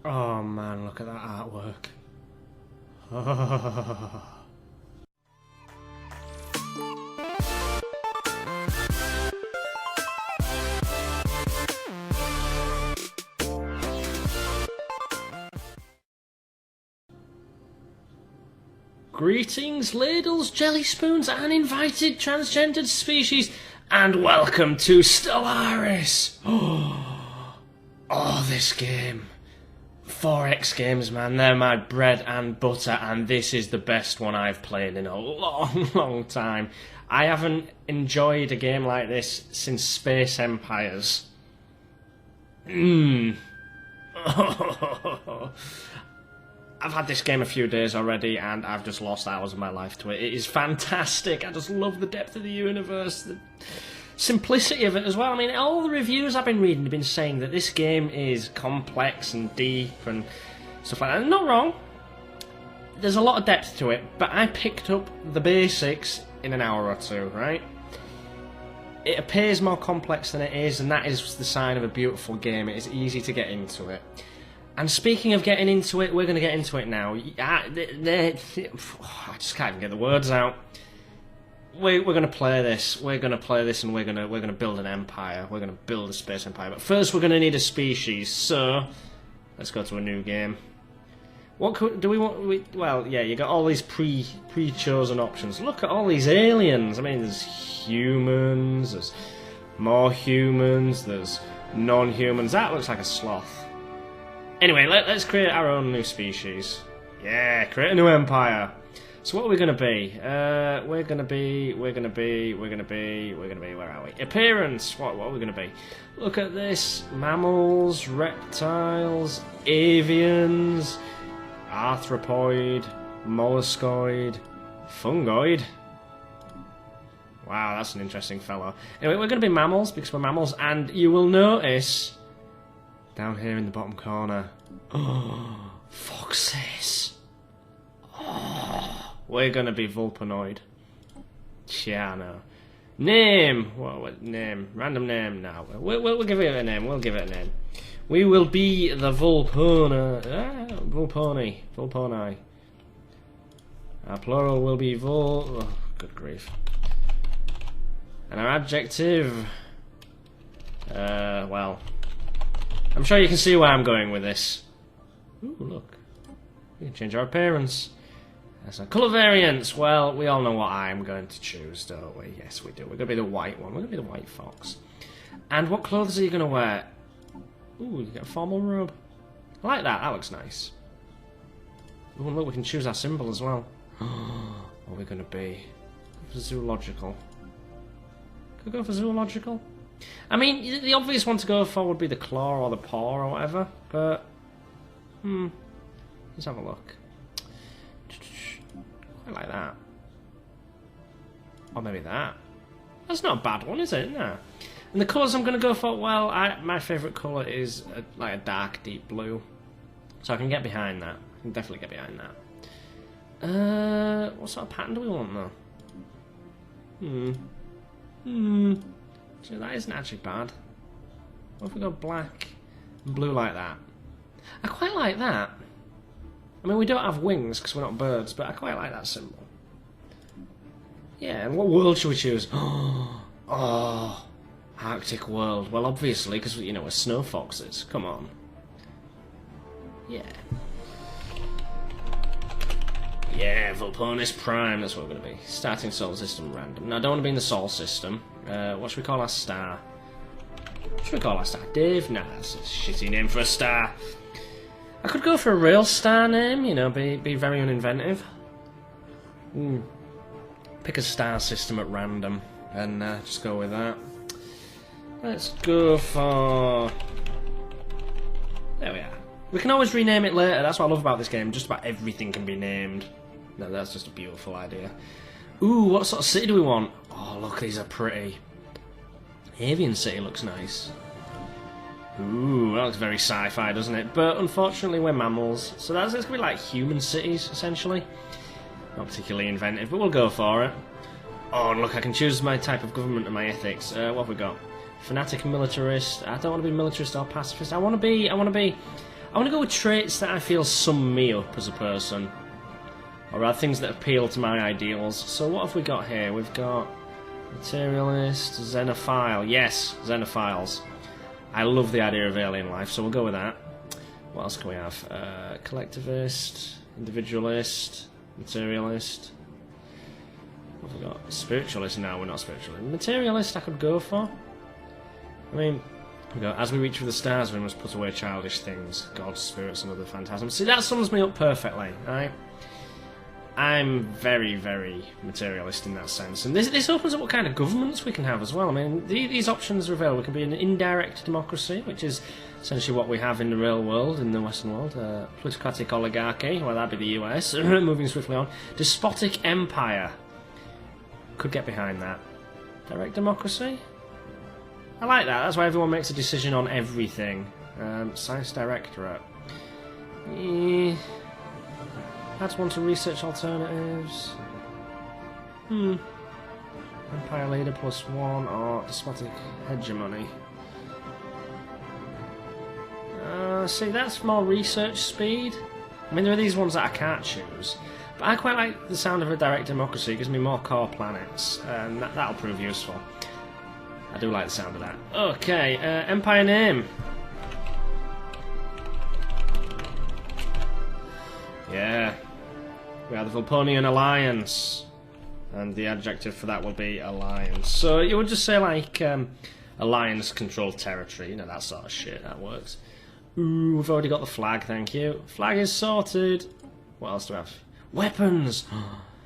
Oh man, look at that artwork. Greetings, ladles, jelly spoons, and invited transgendered species, and welcome to Stellaris! Oh, this game. 4X games, man, they're my bread and butter, and this is the best one I've played in a long time. I haven't enjoyed a game like this since Space Empires. I've had this game a few days already, and I've just lost hours of my life to it. It is fantastic. I just love the depth of the universe, the simplicity of it as well. I mean, all the reviews I've been reading have been saying that this game is complex and deep and stuff like that. And not wrong. There's a lot of depth to it, but I picked up the basics in an hour or two, right? It appears more complex than it is, and that is the sign of a beautiful game. It is easy to get into it. And speaking of getting into it, we're going to get into it now. I just can't even get the words out. We're going to play this. We're going to play this, and we're going to build an empire. We're going to build a space empire. But first, we're going to need a species. So let's go to a new game. What do we want? Well, yeah, you got all these pre-chosen options. Look at all these aliens. I mean, there's humans. There's more humans. There's non-humans. That looks like a sloth. Anyway, let's create our own new species. Yeah, create a new empire. So what are we going to be? We're going to be, where are we? Appearance, what are we going to be? Look at this, mammals, reptiles, avians, arthropoid, molluscoid, fungoid. Wow, that's an interesting fellow. Anyway, we're going to be mammals, because we're mammals, and you will notice down here in the bottom corner, oh, foxes. Oh, we're gonna be Vulpanoid. Yeah, no. Name. What name? Random name. No, we'll give it a name. We'll give it a name. We will be the Vulponi. Our plural will be Oh, good grief. And our adjective. Well, I'm sure you can see where I'm going with this. Ooh, look. We can change our appearance. That's a colour variance. Well, we all know what I'm going to choose, don't we? Yes, we do. We're going to be the white one. We're going to be the white fox. And what clothes are you going to wear? Ooh, you get a formal robe. I like that. That looks nice. Ooh, look, we can choose our symbol as well. What are we going to be? Go for zoological. Could go for zoological. I mean, the obvious one to go for would be the claw or the paw or whatever, but let's have a look. I like that. Or maybe that. That's not a bad one, is it? No. And the colours I'm going to go for, well, my favourite colour is like a dark, deep blue. So I can get behind that. I can definitely get behind that. What sort of pattern do we want, though? So that isn't actually bad. What if we go black and blue like that? I quite like that. I mean, we don't have wings because we're not birds, but I quite like that symbol. Yeah, and what world should we choose? Oh, Arctic world. Well, obviously, because, you know, we're snow foxes. Come on. Yeah. Yeah, Vulponius Prime, that's what we're going to be. Starting solar system random. Now, I don't want to be in the Sol system. What should we call our star? What should we call our star? Dave? Nah, that's a shitty name for a star. I could go for a real star name, you know, be very uninventive. Pick a star system at random and just go with that. Let's go for... There we are. We can always rename it later, that's what I love about this game. Just about everything can be named. No, that's just a beautiful idea. Ooh, what sort of city do we want? Oh, look, these are pretty. Avian City looks nice. Ooh, that looks very sci-fi, doesn't it? But unfortunately, we're mammals, so it's going to be like human cities, essentially. Not particularly inventive, but we'll go for it. Oh, and look, I can choose my type of government and my ethics. What have we got? Fanatic militarist. I don't want to be militarist or pacifist. I want to be I want to go with traits that I feel sum me up as a person. Or rather, things that appeal to my ideals. So what have we got here? We've got materialist, xenophile. Yes, xenophiles. I love the idea of alien life, so we'll go with that. What else can we have? Collectivist, individualist, materialist. What have we got? Spiritualist? No, we're not spiritualist. Materialist I could go for. I mean, we go, as we reach for the stars, we must put away childish things, gods, spirits, and other phantasms. See, that sums me up perfectly, right? I'm very, very materialist in that sense. And this opens up what kind of governments we can have as well. I mean, these options are available. We can be an indirect democracy, which is essentially what we have in the real world, in the Western world. Plutocratic oligarchy, well, that'd be the US. Moving swiftly on. Despotic empire. Could get behind that. Direct democracy? I like that. That's why everyone makes a decision on everything. Science Directorate. I'd want to research alternatives. Empire leader +1 or despotic hegemony. See, that's more research speed. I mean, there are these ones that I can't choose. But I quite like the sound of a direct democracy. It gives me more core planets. And that'll prove useful. I do like the sound of that. Okay, Empire name. Yeah. We are the Vulponian Alliance. And the adjective for that will be alliance. So you would just say like alliance controlled territory, you know, that sort of shit. That works. Ooh, we've already got the flag, thank you. Flag is sorted. What else do we have? Weapons!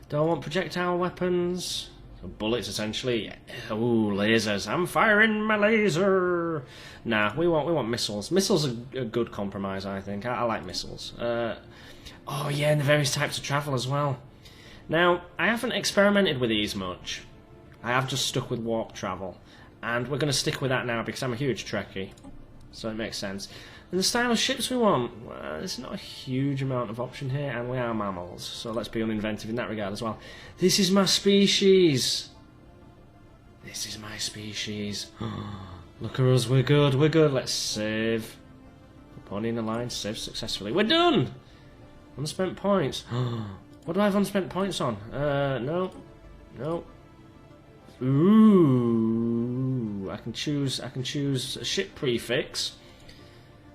Do I want projectile weapons? Bullets, essentially. Ooh, lasers. I'm firing my laser. Nah, we want missiles. Missiles are a good compromise, I think. I like missiles. Oh yeah, and the various types of travel as well. Now, I haven't experimented with these much. I have just stuck with warp travel, and we're going to stick with that now because I'm a huge Trekkie, so it makes sense. And the style of ships we want, well, there's not a huge amount of option here, and we are mammals, so let's be uninventive in that regard as well. This is my species. This is my species. Look at us, we're good, we're good. Let's save. Pony in the line, save successfully. We're done! Unspent points. What do I have unspent points on? No. No. Ooh, I can choose a ship prefix.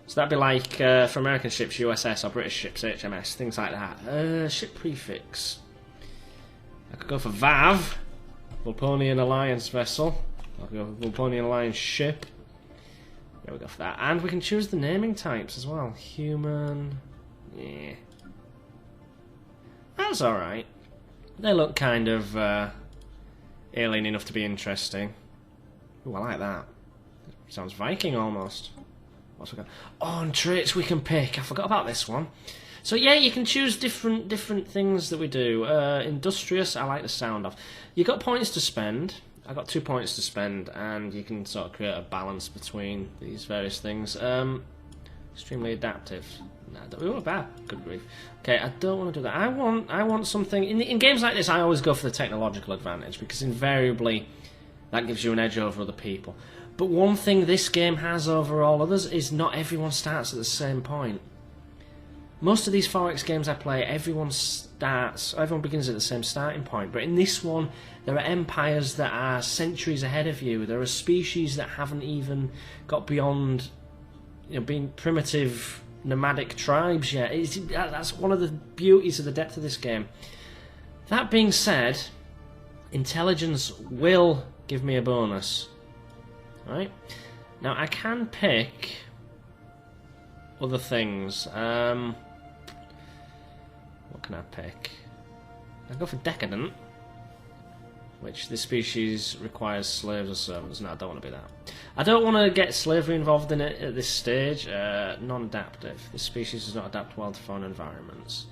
So that'd be like for American ships USS or British ships HMS, things like that. Ship prefix. I could go for VAV, Vulponian Alliance vessel. I'll go for Vulponian Alliance ship. There we go for that. And we can choose the naming types as well. Human. Yeah. That's alright. They look kind of alien enough to be interesting. Ooh, I like that. Sounds Viking almost. What's we got? Oh, and traits we can pick. I forgot about this one. So yeah, you can choose different things that we do. Industrious, I like the sound of. You got points to spend. I got 2 points to spend, and you can sort of create a balance between these various things. Extremely adaptive. Nah, we were bad. Good grief. Okay, I don't want to do that. I want something in games like this. I always go for the technological advantage because invariably that gives you an edge over other people. But one thing this game has over all others is not everyone starts at the same point. Most of these 4X games I play, everyone begins at the same starting point. But in this one, there are empires that are centuries ahead of you. There are species that haven't even got beyond, being primitive nomadic tribes yet. That's one of the beauties of the depth of this game. That being said, intelligence will give me a bonus. Right? Now I can pick other things. What can I pick? I go for decadent, which this species requires slaves or servants. No, I don't want to be that. I don't want to get slavery involved in it at this stage. Non-adaptive. This species does not adapt well to foreign environments.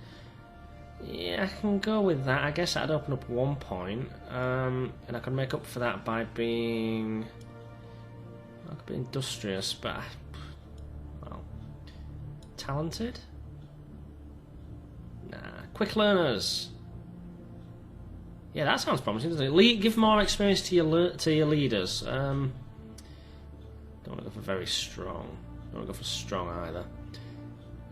Yeah, I can go with that. I guess that'd open up 1 point, and I could make up for that by being. I could be industrious, but well, talented. Nah, quick learners. Yeah, that sounds promising, doesn't it? Give more experience to your leaders. Don't want to go for very strong. Don't want to go for strong either.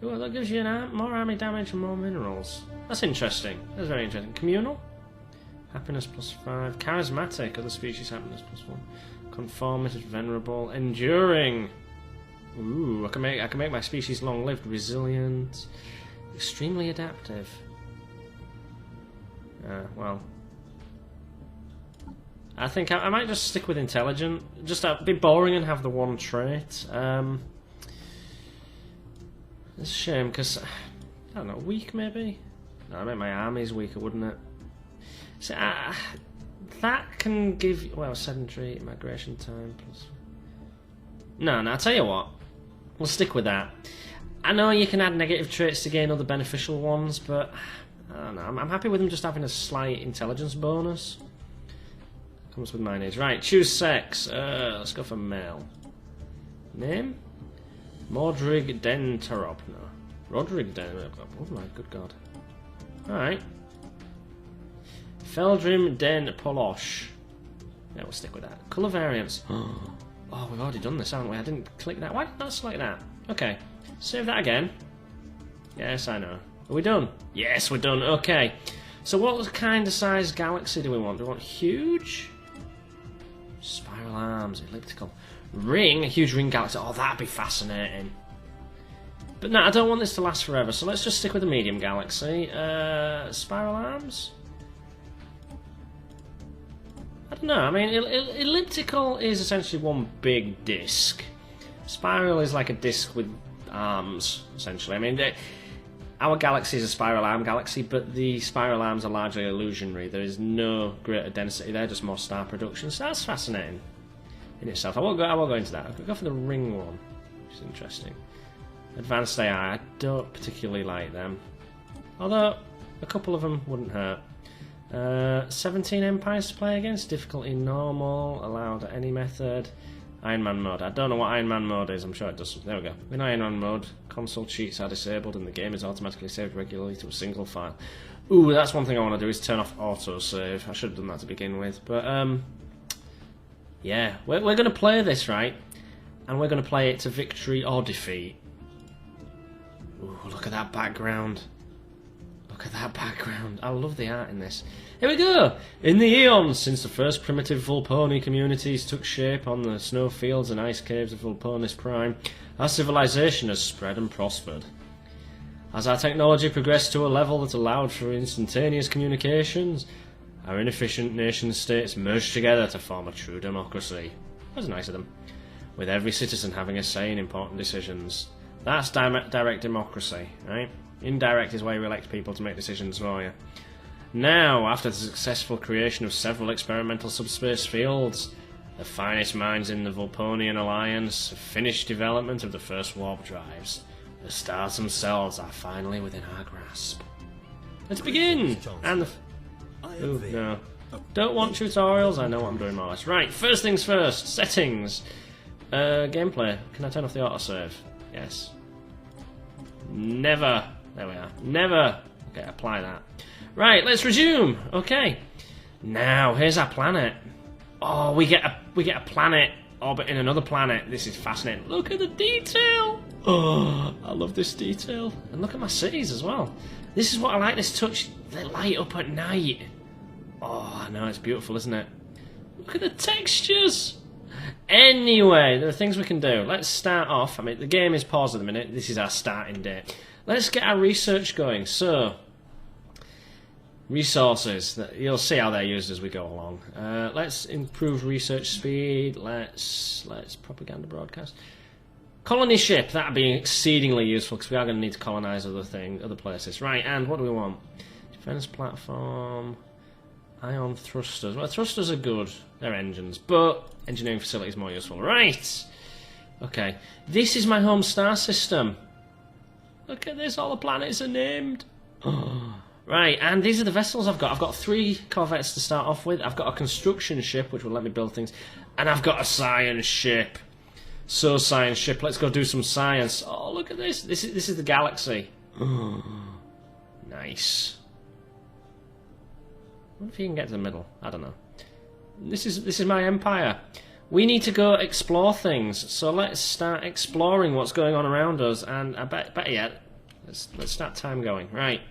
Ooh, that gives you more army damage and more minerals. That's interesting. That's very interesting. Communal? Happiness +5. Charismatic. Other species happiness +1. Conformist, venerable, enduring. Ooh, I can make my species long-lived, resilient, extremely adaptive. Well, I think I might just stick with intelligent. Just be boring and have the one trait. It's a shame because I don't know, weak maybe. No, I make my armies weaker, wouldn't it? So that can give well sedentary migration time plus. No, I'll tell you what. We'll stick with that. I know you can add negative traits to gain other beneficial ones, but I don't know. I'm happy with them just having a slight intelligence bonus. Comes with my needs. Right, choose sex. Let's go for male. Name? Mordrig Dentarop. No. Rodrig Dentarop. Oh my good god. Alright. Feldrim Den Polosh. Yeah, we'll stick with that. Colour variants. Oh, we've already done this, haven't we? I didn't click that. Why did I select that? Okay. Save that again. Yes, I know. Are we done? Yes, we're done. Okay. So what kind of size galaxy do we want? Do we want huge? Spiral arms, elliptical. Ring? A huge ring galaxy. Oh, that'd be fascinating. But no, I don't want this to last forever, so let's just stick with the medium galaxy. Spiral arms? I don't know. I mean, elliptical is essentially one big disc. Spiral is like a disc with arms, essentially. I mean, our galaxy is a spiral arm galaxy, but the spiral arms are largely illusionary. There is no greater density there, just more star production. So that's fascinating in itself. I won't go into that. I'll go for the ring one, which is interesting. Advanced AI, I don't particularly like them. Although, a couple of them wouldn't hurt. 17 empires to play against, difficulty normal, allowed any method. Iron Man mode. I don't know what Iron Man mode is, I'm sure it does. There we go. In Iron Man mode, console cheats are disabled and the game is automatically saved regularly to a single file. Ooh, that's one thing I want to do is turn off autosave. I should have done that to begin with. But, yeah. We're going to play this, right? And we're going to play it to victory or defeat. Ooh, look at that background. Look at that background. I love the art in this. Here we go! In the eons since the first primitive Vulponi communities took shape on the snow fields and ice caves of Vulponis Prime, our civilization has spread and prospered. As our technology progressed to a level that allowed for instantaneous communications, our inefficient nation-states merged together to form a true democracy. That's nice of them. With every citizen having a say in important decisions. That's direct democracy, right? Indirect is where you elect people to make decisions for you. Now, after the successful creation of several experimental subspace fields, the finest minds in the Vulponian Alliance have finished development of the first warp drives. The stars themselves are finally within our grasp. Let's begin! And the... Ooh, no. Don't want tutorials, I know what I'm doing more or less. Right, first things first, settings. Gameplay. Can I turn off the autosave? Yes. Never. There we are. Never. Okay, apply that. Right, let's resume. Okay. Now, here's our planet. Oh, we get a planet orbiting another planet. This is fascinating. Look at the detail. Oh, I love this detail. And look at my cities as well. This is what I like, this touch. They light up at night. Oh, I know, it's beautiful, isn't it? Look at the textures. Anyway, there are things we can do. Let's start off. I mean, the game is paused at the minute. This is our starting date. Let's get our research going. So, resources. You'll see how they're used as we go along. Let's improve research speed. Let's propaganda broadcast. Colony ship. That'd be exceedingly useful because we are going to need to colonize other places. Right, and what do we want? Defense platform. Ion thrusters. Well, thrusters are good. They're engines, but engineering facility is more useful. Right. Okay. This is my home star system. Look at this. All the planets are named. Right, and these are the vessels I've got. I've got 3 corvettes to start off with. I've got a construction ship, which will let me build things. And I've got a science ship. So, science ship. Let's go do some science. Oh, look at this. This is the galaxy. Nice. What if you can get to the middle? I don't know. This is my empire. We need to go explore things, so let's start exploring what's going on around us. And I better yet, Let's start time going. Right.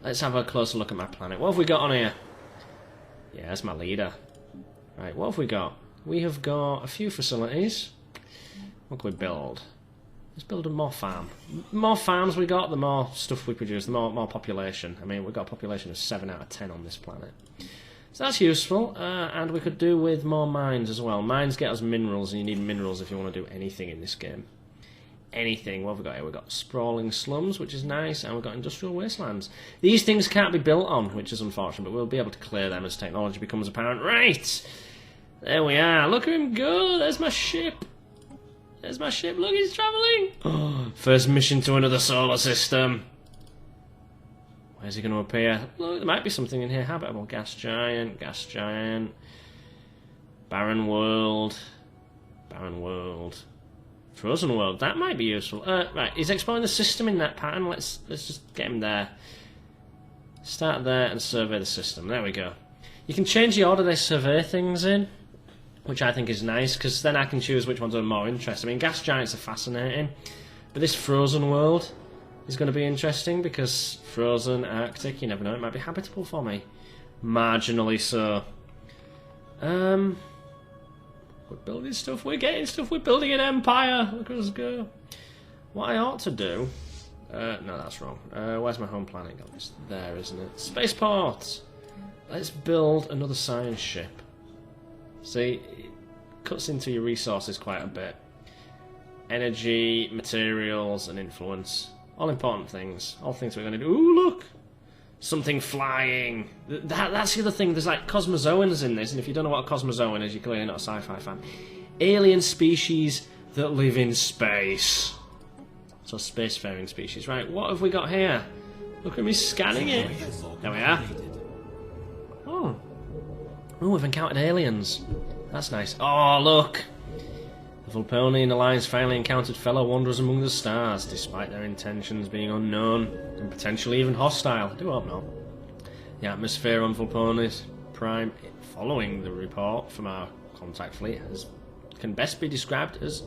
Let's have a closer look at my planet. What have we got on here? Yeah, that's my leader. Right, what have we got? We have got a few facilities. What can we build? Let's build a more farm. The more farms we got, the more stuff we produce, the more population. I mean, we've got a population of 7 out of 10 on this planet. So that's useful, and we could do with more mines as well. Mines get us minerals, and you need minerals if you want to do anything in this game. Anything. What have we got here? We've got sprawling slums, which is nice, and we've got industrial wastelands. These things can't be built on, which is unfortunate, but we'll be able to clear them as technology becomes apparent. Right! There we are. Look at him go! There's my ship! There's my ship. Look, he's travelling! Oh, first mission to another solar system. Where's he going to appear? Look, there might be something in here. Habitable gas giant, barren world, frozen world. That might be useful. Right, he's exploring the system in that pattern. Let's just get him there. Start there and survey the system. There we go. You can change the order they survey things in, which I think is nice, because then I can choose which ones are more interesting. I mean, gas giants are fascinating, but this frozen world is going to be interesting, because frozen, Arctic, you never know, it might be habitable for me. Marginally so. We're building stuff, we're getting stuff, we're building an empire. Look at us go. What I ought to do... no, that's wrong. Where's my home planet? Oh, it's there, isn't it? Spaceport! Let's build another science ship. See, it cuts into your resources quite a bit. Energy, materials, and influence. All important things. All things we're going to do. Ooh, look! Something flying! That's the other thing. There's like cosmozoans in this, and if you don't know what a cosmozoan is, you're clearly not a sci-fi fan. Alien species that live in space. So spacefaring species. Right, what have we got here? Look at me scanning it. There we are. Oh. Oh, we've encountered aliens. That's nice. Oh, look! The Vulponian Alliance finally encountered fellow wanderers among the stars, despite their intentions being unknown and potentially even hostile. I do hope not. The atmosphere on Vulponi's Prime, following the report from our contact fleet, can best be described as...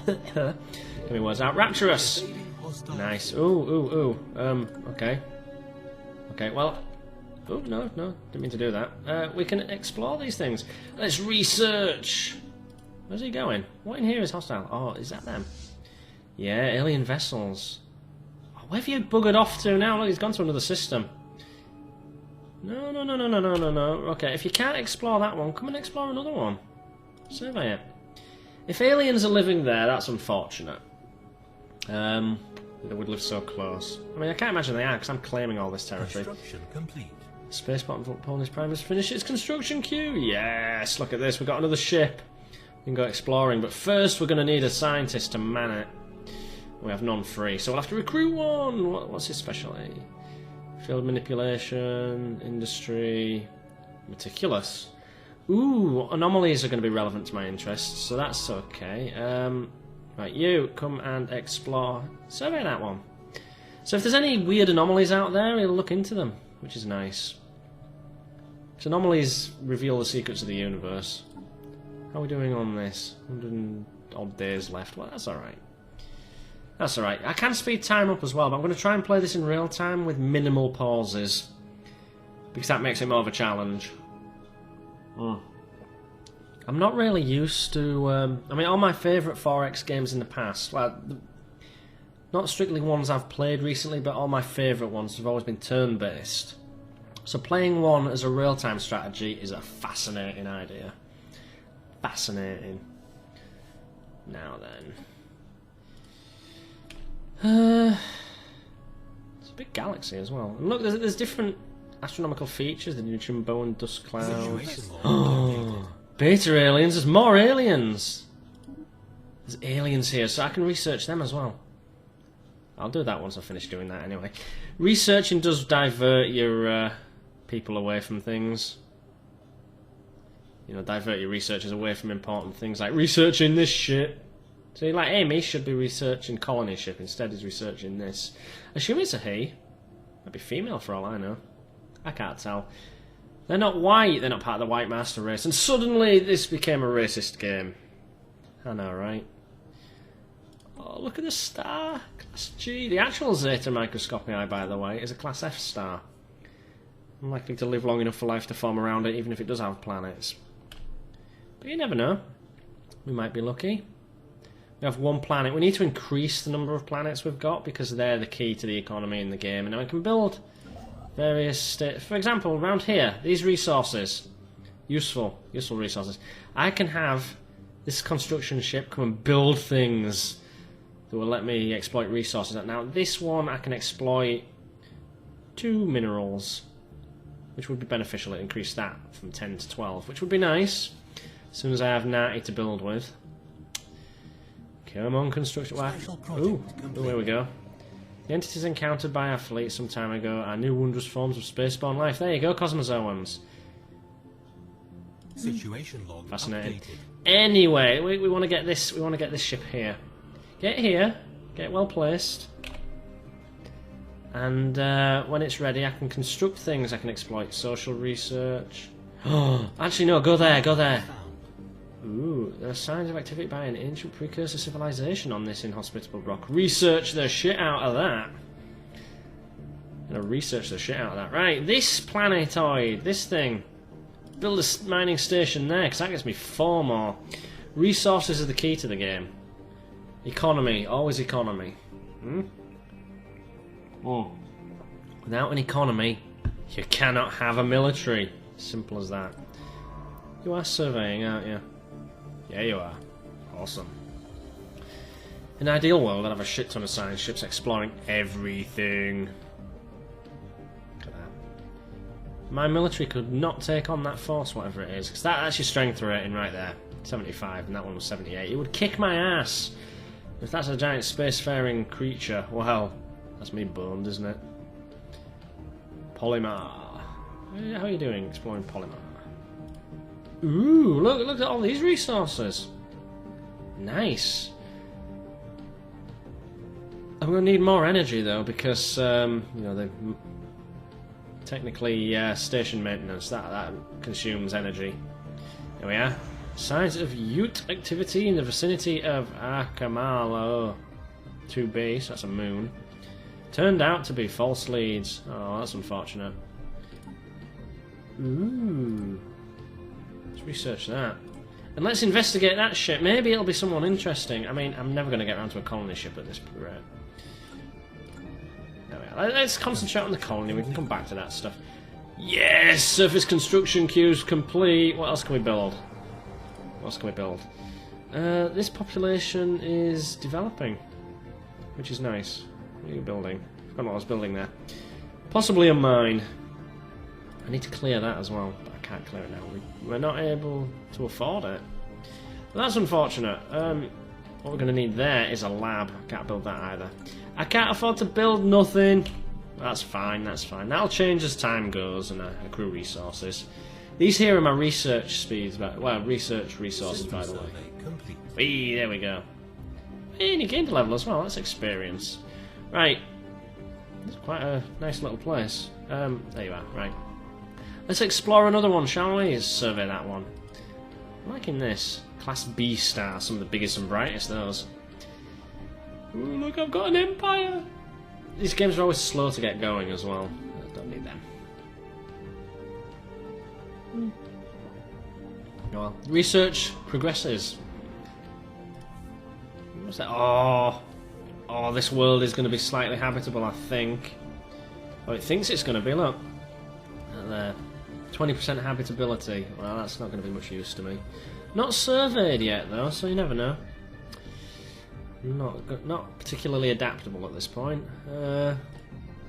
Get me words out. Rapturous! Nice. Ooh. Okay. Okay, well... Oh, no, didn't mean to do that. We can explore these things. Let's research! Where's he going? What in here is hostile? Oh, is that them? Yeah, alien vessels. Oh, where have you buggered off to now? Look, he's gone to another system. No. Okay, if you can't explore that one, come and explore another one. Survey it. If aliens are living there, that's unfortunate. They would live so close. I mean, I can't imagine they are, because I'm claiming all this territory. Construction complete. Spaceport and Vulponi's Prime has finished its construction queue. Yes, look at this. We've got another ship. We can go exploring, but first we're going to need a scientist to man it. We have none free, so we'll have to recruit one. What's his specialty? Field manipulation, industry, meticulous. Ooh, anomalies are going to be relevant to my interests, so that's okay. Right, you come and explore. Survey that one. So if there's any weird anomalies out there, we'll look into them, which is nice. So anomalies reveal the secrets of the universe. How are we doing on this? 100 odd days left. Well, that's alright. That's alright. I can speed time up as well, but I'm going to try and play this in real time with minimal pauses, because that makes it more of a challenge. I'm not really used to... I mean, all my favourite 4X games in the past, well, not strictly ones I've played recently, but all my favourite ones have always been turn-based. So playing one as a real-time strategy is a fascinating idea. Fascinating. Now then. It's a big galaxy as well. And look, there's different astronomical features. The neutron bow and dust clouds. Oh, beta aliens. There's more aliens. There's aliens here, so I can research them as well. I'll do that once I finish doing that anyway. Researching does divert your people away from things. You know, divert your researchers away from important things like researching this shit. So, like, Amy should be researching colony ship, instead he's researching this. I assume it's a he. Might be female for all I know. I can't tell. They're not white, they're not part of the white master race, and suddenly this became a racist game. I know, right? Oh, look at the star. Class G. The actual Zeta microscopii, by the way, is a Class F star. Unlikely to live long enough for life to form around it, even if it does have planets. But you never know. We might be lucky. We have one planet. We need to increase the number of planets we've got because they're the key to the economy in the game. And now we can build various... for example, around here, these resources. Useful resources. I can have this construction ship come and build things that will let me exploit resources. Now, this one I can exploit 2 minerals, which would be beneficial. It increased that from 10 to 12, which would be nice. As soon as I have 90 to build with. Come on, construction. Ooh, there we go. The entities encountered by our fleet some time ago are new wondrous forms of spaceborne life. There you go, Cosmozoans. Situation log fascinating. Updated. Anyway, we want to get this. We want to get this ship here. Get here. Get well placed. And when it's ready, I can construct things. I can exploit social research. Oh, actually, no. Go there. Go there. Ooh, there are signs of activity by an ancient precursor civilization on this inhospitable rock. Research the shit out of that. I'm gonna research the shit out of that. Right, this planetoid, this thing. Build a mining station there, because that gets me 4 more. Resources are the key to the game. Economy, always economy. Without an economy, you cannot have a military. Simple as that. You are surveying, aren't you? Yeah, you are. Awesome. In an ideal world, I'd have a shit ton of science ships exploring everything. Look at that. My military could not take on that force, whatever it is, because that's your strength rating right there. 75, and that one was 78. It would kick my ass. If that's a giant spacefaring creature, well, that's me boned, isn't it? Polymar. How are you doing exploring Polymar? Ooh, look at all these resources. Nice. I'm going to need more energy though, because you know, they technically station maintenance that consumes energy. There we are. Signs of Ute activity in the vicinity of Akamalo 2B, so that's a moon. Turned out to be false leads. Oh, that's unfortunate. Ooh. Let's research that. And let's investigate that ship. Maybe it'll be someone interesting. I mean, I'm never going to get around to a colony ship at this rate. There we are. Let's concentrate on the colony. We can come back to that stuff. Yes! Surface construction queues complete. What else can we build? What else can we build? This population is developing, which is nice. What are you building? I forgot what I was building there. Possibly a mine. I need to clear that as well, but I can't clear it now. We're not able to afford it. Well, that's unfortunate. What we're going to need there is a lab. I can't build that either. I can't afford to build nothing. That's fine, that's fine. That'll change as time goes and accrue resources. These here are my research speeds, well, research resources, by the way. Whee, there we go. And you gained a level as well, that's experience. Right. It's quite a nice little place. There you are, right. Let's explore another one, shall we? Let's survey that one. I'm liking this. Class B star, some of the biggest and brightest, those. Ooh, look, I've got an empire! These games are always slow to get going as well. I don't need them. Well, research progresses. What's that? Oh, this world is going to be slightly habitable, I think. Oh, it thinks it's going to be. Look, there, 20% habitability. Well, that's not going to be much use to me. Not surveyed yet, though, so you never know. Not particularly adaptable at this point.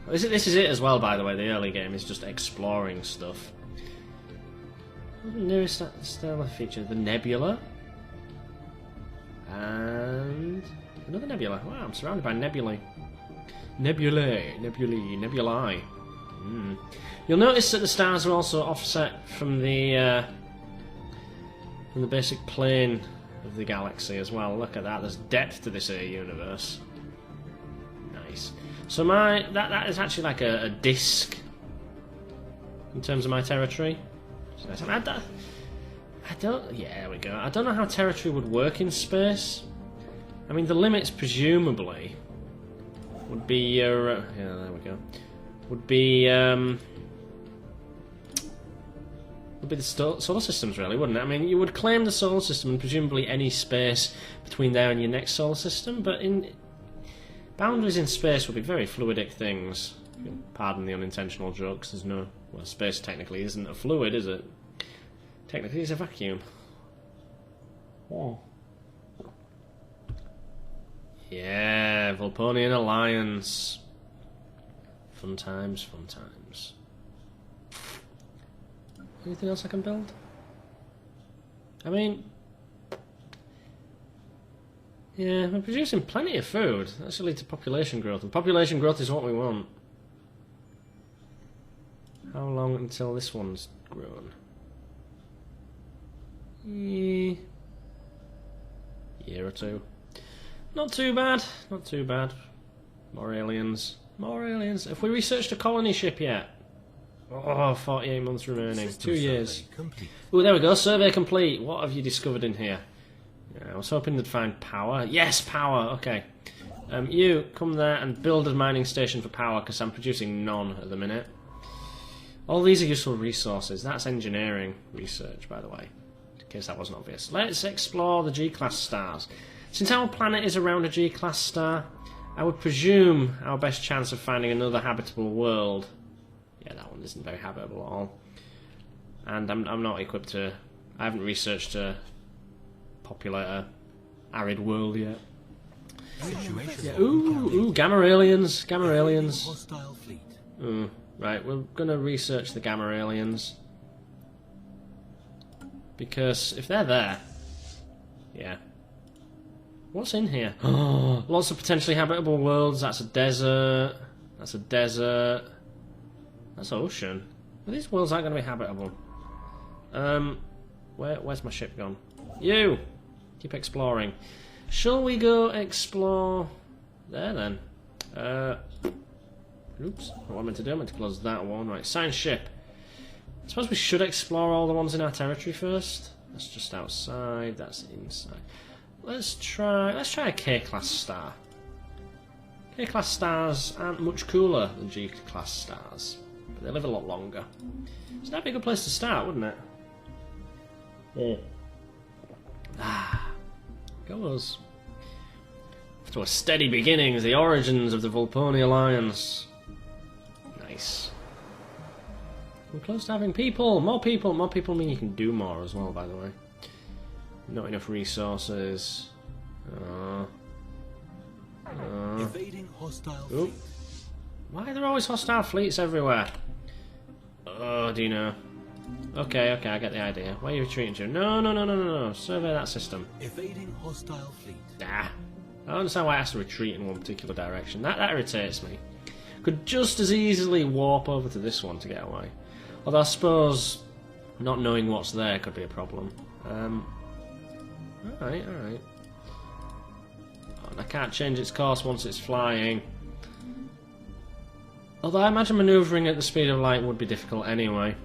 This is it as well, by the way. The early game is just exploring stuff. What's the nearest stellar feature? The nebula. And another nebula. Wow, I'm surrounded by nebulae. Nebulae. You'll notice that the stars are also offset from the basic plane of the galaxy as well. Look at that. There's depth to this universe. Nice. So that is actually like a disc in terms of my territory. I don't. Yeah, there we go. I don't know how territory would work in space. I mean, the limits presumably would be your... yeah, there we go. Would be the solar systems, really, wouldn't it? I mean, you would claim the solar system and presumably any space between there and your next solar system, but in boundaries in space would be very fluidic things. Pardon the unintentional jokes. There's no... well, space technically isn't a fluid, is it? Technically, it's a vacuum. Oh. Yeah, Volponian Alliance. Fun times, fun times. Anything else I can build? I mean... yeah, we're producing plenty of food. That should lead to population growth, and population growth is what we want. How long until this one's grown? Year or two. Not too bad, not too bad. More aliens. More aliens. Have we researched a colony ship yet? Oh, 48 months remaining. 2 years. Oh, there we go. Survey complete. What have you discovered in here? Yeah, I was hoping to find power. Yes, power. Okay. You, come there and build a mining station for power, because I'm producing none at the minute. All these are useful resources. That's engineering research, by the way, in case that wasn't obvious. Let's explore the G-class stars. Since our planet is around a G-class star, I would presume our best chance of finding another habitable world... yeah, that one isn't very habitable at all. And I'm not equipped to... I haven't researched a populate a arid world yet. Yeah, ooh, gamma aliens, gamma aliens. Right, we're gonna research the gamma aliens. Because if they're there... yeah. What's in here? Oh, lots of potentially habitable worlds. That's a desert. That's a desert. That's ocean. Well, these worlds aren't going to be habitable. Where's my ship gone? You! Keep exploring. Shall we go explore... there then? Oops. What I meant to do? I meant to close that one. Right, science ship. I suppose we should explore all the ones in our territory first. That's just outside. That's inside. Let's try a K-class star. K-class stars aren't much cooler than G-class stars, but they live a lot longer. So that'd be a good place to start, wouldn't it? Yeah. Ah, goes. To a steady beginning, the origins of the Volponi Alliance. Nice. We're close to having people. More people. More people mean you can do more as well, by the way. Not enough resources. Evading hostile fleet. Why are there always hostile fleets everywhere? Oh, do you know? Okay, I get the idea. Where are you retreating to? No. Survey that system. Evading hostile fleet. Ah. I don't understand why it has to retreat in one particular direction. That irritates me. Could just as easily warp over to this one to get away. Although I suppose not knowing what's there could be a problem. Alright. Oh, and I can't change its course once it's flying. Although I imagine manoeuvring at the speed of light would be difficult anyway.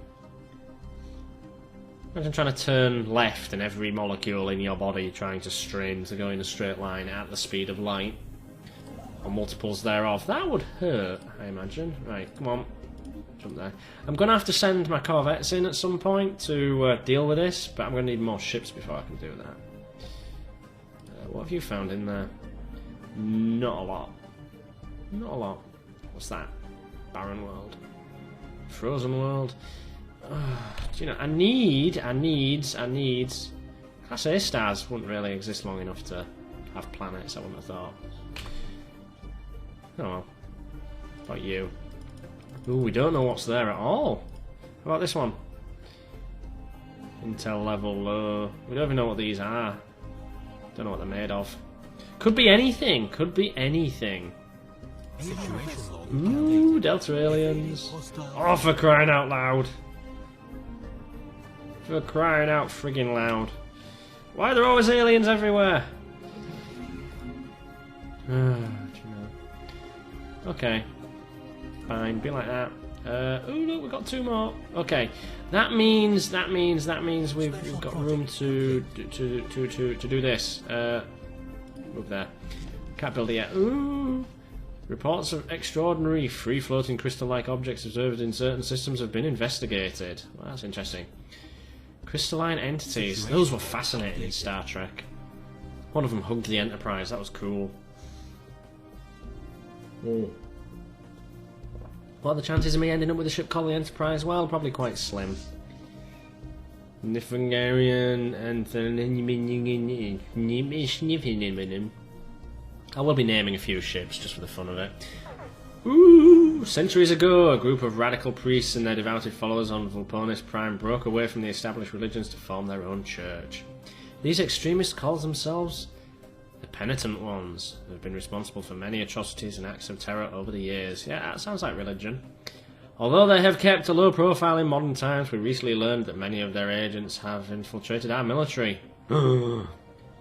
Imagine trying to turn left and every molecule in your body trying to strain to go in a straight line at the speed of light. Or multiples thereof. That would hurt, I imagine. Right, come on. Jump there. I'm going to have to send my corvettes in at some point to deal with this, but I'm going to need more ships before I can do that. What have you found in there? Not a lot. Not a lot. What's that? Barren world. Frozen world. Do you know, I need. Class A stars wouldn't really exist long enough to have planets, I wouldn't have thought. Oh well. What about you? Ooh, we don't know what's there at all. How about this one? Intel level low. We don't even know what these are. Don't know what they're made of. Could be anything. Could be anything. Ooh, Delta aliens. Oh, for crying out loud. For crying out friggin' loud. Why are there always aliens everywhere? Do you know? Okay. Fine, be like that. Oh look, we've got 2 more. Okay, that means we've got room to do this. Move there. Can't build it yet. Ooh. Reports of extraordinary free-floating crystal-like objects observed in certain systems have been investigated. Well, that's interesting. Crystalline entities. Those were fascinating in Star Trek. One of them hugged the Enterprise. That was cool. What are the chances of me ending up with a ship called the Enterprise? Well, probably quite slim. Nifungarian and I will be naming a few ships just for the fun of it. Ooh! Centuries ago, a group of radical priests and their devoted followers on Vulponis Prime broke away from the established religions to form their own church. These extremists call themselves the Penitent Ones. They've been responsible for many atrocities and acts of terror over the years. Yeah, that sounds like religion. Although they have kept a low profile in modern times, we recently learned that many of their agents have infiltrated our military.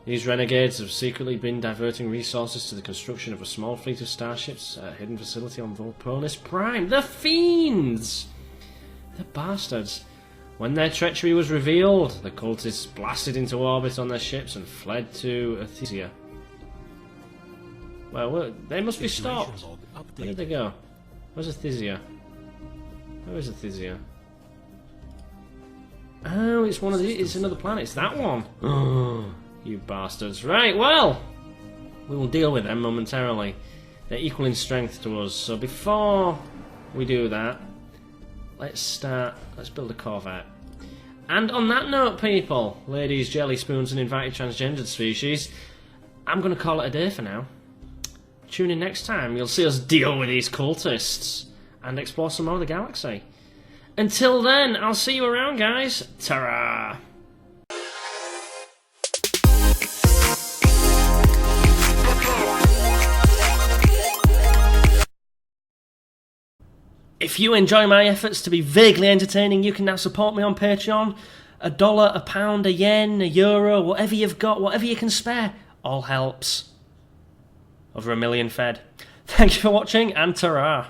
These renegades have secretly been diverting resources to the construction of a small fleet of starships at a hidden facility on Vulponis Prime. The fiends! The bastards. When their treachery was revealed, the cultists blasted into orbit on their ships and fled to Athesia. Well, they must be stopped. Where did they go? Where's Athesia? Where is Athesia? Oh, it's one of the. It's another planet. It's that one. Oh, you bastards! Right. Well, we will deal with them momentarily. They're equal in strength to us. So before we do that, let's start. Let's build a Corvette. And on that note, people, ladies, jelly spoons, and invited transgendered species, I'm going to call it a day for now. Tune in next time. You'll see us deal with these cultists and explore some more of the galaxy. Until then, I'll see you around, guys. Ta-ra! If you enjoy my efforts to be vaguely entertaining, you can now support me on Patreon. $1, a pound, a yen, a euro, whatever you've got, whatever you can spare, all helps. Over 1 million fed. Thank you for watching, and ta-ra!